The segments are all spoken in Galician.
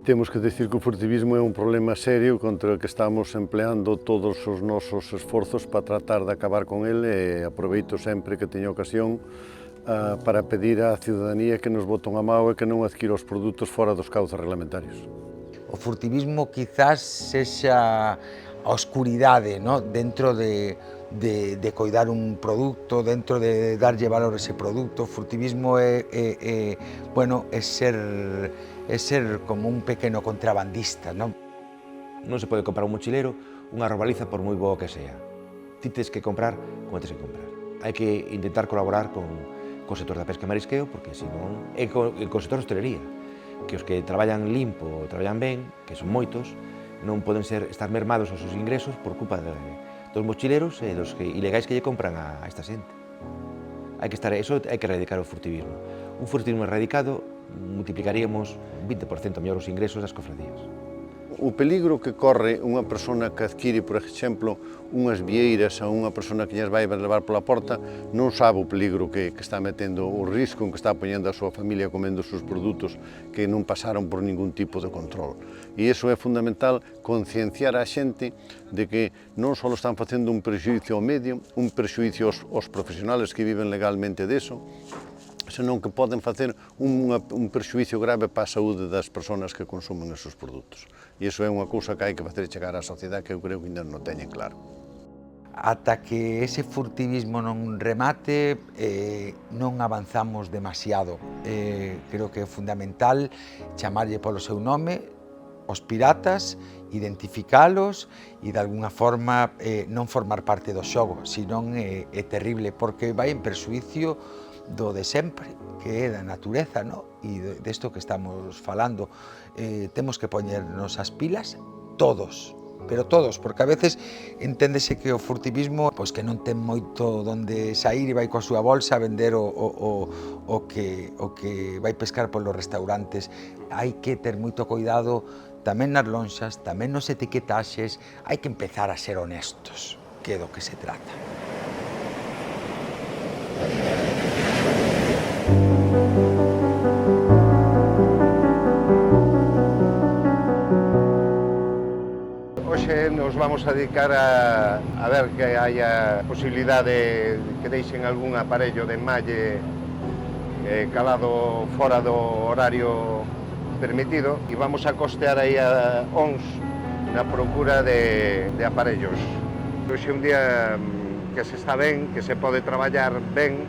Temos que dicir que o furtivismo é un problema serio contra o que estamos empleando todos os nosos esforzos para tratar de acabar con ele, e aproveito sempre que teño ocasión para pedir á ciudadanía que nos bote unha mão e que non adquira os produtos fora dos cauces reglamentarios. O furtivismo quizás sexa a oscuridade, ¿no? Dentro de coidar un produto, dentro de darlle valor a ese produto. O furtivismo é ser como un pequeno contrabandista, ¿no? Non se pode comprar un mochilero unha robaliza por moi boa que sea. Ti tes que comprar como tes que comprar. Hai que intentar colaborar con o sector da pesca e marisqueo, porque senón é co sector da hostelería, que os que traballan limpo, traballan ben, que son moitos, non poden estar mermados os seus ingresos por culpa dos mochileros e dos ilegais que lle compran a esta xente. Eso hai que erradicar o furtivismo. Un furtivismo erradicado multiplicaríamos 20% mellor os ingresos das cofradías. O peligro que corre unha persona que adquire, por exemplo, unhas vieiras a unha persona que lles vai levar pola porta, non sabe o peligro que está metendo, o risco en que está poñendo a súa familia comendo os seus produtos que non pasaron por ningún tipo de control. E iso é fundamental, concienciar a xente de que non só están facendo un prexuízo ao medio, un prexuízo aos profesionales que viven legalmente deso, senón que poden facer un prexuízo grave para a saúde das persoas que consumen esos produtos. E iso é unha cousa que hai que facer chegar á sociedade que eu creo que ainda non teñen claro. Ata que ese furtivismo non remate, non avanzamos demasiado. Creo que é fundamental chamarlle polo seu nome os piratas, identificalos e de alguna forma non formar parte do xogo, senón é terrible, porque vai en perxuízo do de sempre, que é da natureza, ¿no? E desto que estamos falando. Temos que poñernos as pilas todos, pero todos, porque a veces enténdese que o furtivismo pois que non ten moito donde sair e vai coa súa bolsa a vender o que vai pescar polos restaurantes. Hai que ter moito cuidado tamén nas lonxas, tamén nos etiquetaxes, hai que empezar a ser honestos, que é do que se trata. Hoxe nos vamos a dedicar a ver que haya posibilidade que deixen algún aparello de enmalle calado fora do horario permitido e vamos a costear aí a ONS na procura de aparellos. Hoxe é un día que se está ben, que se pode traballar ben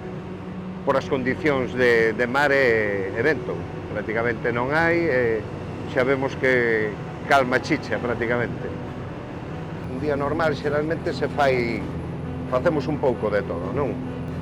por as condicións de mar e vento. Prácticamente non hai, xa vemos que calma chicha prácticamente. Un día normal xeralmente facemos un pouco de todo, non?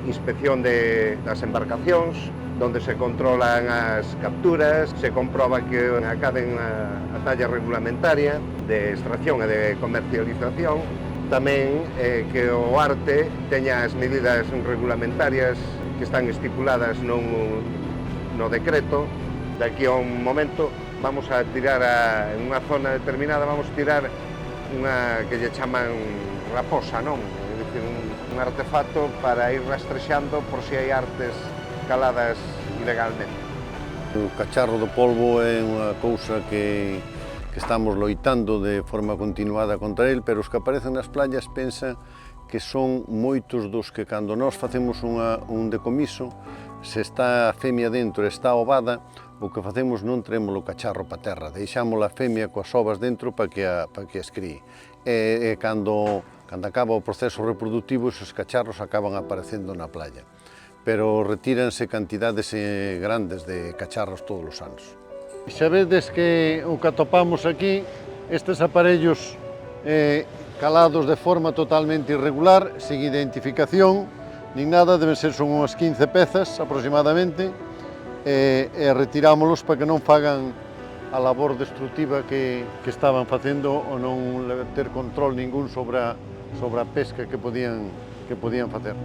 Inspección das embarcacións, donde se controlan as capturas, se comproba que acaden a talla regulamentaria de extracción e de comercialización, tamén que o arte teña as medidas regulamentarias que están estipuladas no decreto. De aquí a un momento vamos a tirar en unha zona determinada, vamos a tirar unha que lle chaman raposa, non? É dicir, un artefacto para ir rastrexando por si hai artes caladas ilegalmente. O cacharro do polvo é unha cousa que estamos loitando de forma continuada contra ele, pero os que aparecen nas playas pensan que son moitos dos que cando nós facemos un decomiso, se está a femia dentro e está ovada, o que facemos non traemos o cacharro para terra, deixamos a femia coas ovas dentro para que as críe. E cando acaba o proceso reproductivo, esos cacharros acaban aparecendo na playa. Pero retíranse cantidades grandes de cacharros todos os anos. Xa vedes que o que atopamos aquí, estes aparellos calados de forma totalmente irregular, sin identificación, nin nada, deben ser son unhas 15 pezas aproximadamente, e retirámolos para que non fagan a labor destructiva que estaban facendo ou non ter control ningún sobre a pesca que podían facer.